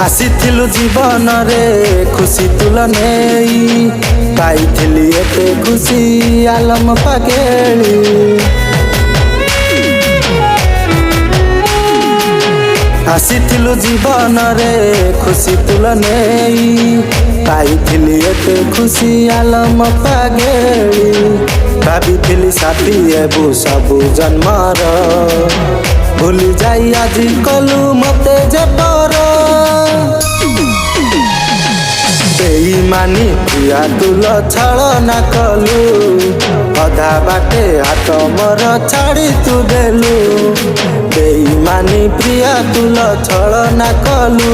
आसीथिलु जीवन रे खुशी तुल नेई पाइथिली एते खुशी आलम पागेली। आसीथिलु जीवन रे खुशी तुल नेई पाइथिली एते खुशी आलम पागेली। भाविथिली साथी एबु सबु जन्मर भूली जाई आजी कलु मते जेबर। बेईमानी प्रिया तुल छलना कलु अधा बाटे हाथ मोर छाड़ी तू देलु। बेईमानी प्रिया तुल छलना कलु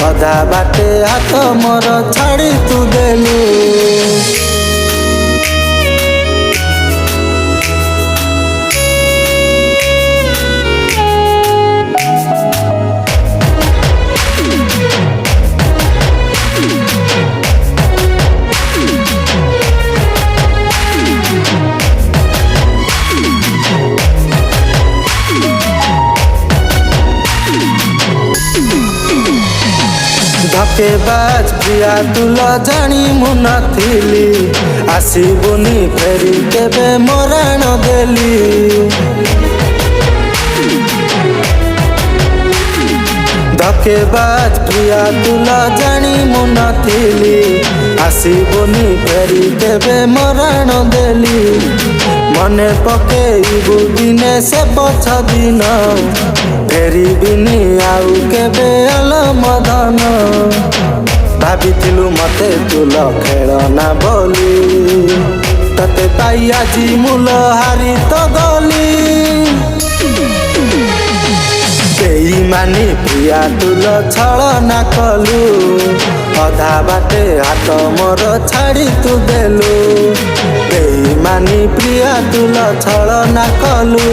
अधा बाटे हाथ मोर छाड़ी तू देलु। धकेबाज प्रिया तुल जानी मु नथिली आसीबुनी फेरी केबे मराण देली। धकेबाज प्रिया तुल जानी मु नथिली आसीबुनी फेरी केबे मराण देली। मने पकेइबु दिने से पछ दिन फेरी बिनी आउ केबे अलमदन। भाविथिलु मते तुल खेलना बोली तते पाई आजी मूल हारी तो गली। बेईमानी प्रिया तुल छलना कलु अधा बाटे हाथ मोर छाड़ी तू देलु। बेईमानी प्रिया तुल छलना कलु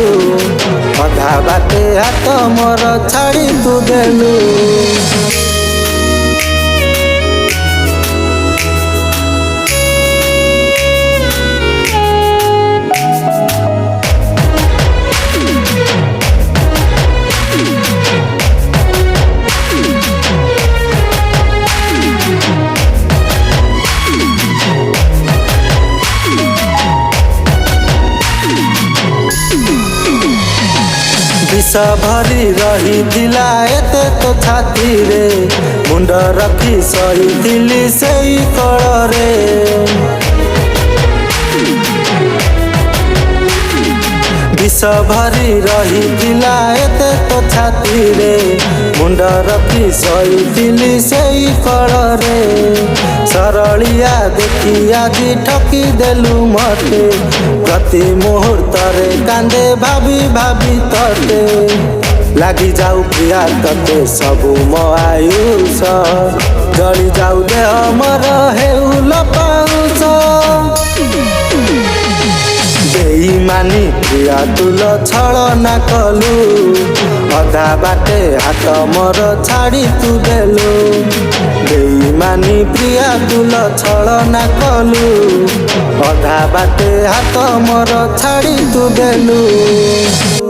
अधा बाटे हाथ मोर छाड़ी तू देलु। विष भरी रही दिला एते तो छाती रे मुंड रखी सही सेई कଳରେ। विष भरी रही दिला एते तो छाती रे मुंड रखी सही सेई कଳରେ। सरलिया देखी आजी ठकी देलु मते प्रति मुहूर्त रे कांदे भाभी भाभी तते। लागी जाऊ प्रिया तते सबु मो आयुष जली जाऊ देह मोर हेउल पाउस। बेईमानी प्रिया तुल छलना कलु अधा बाटे हाथ मोर छाड़ी तू देलु। बेईमानी प्रिया तुल छलना कलु अधा बाटे हाथ मोर छाड़ी तू देलु।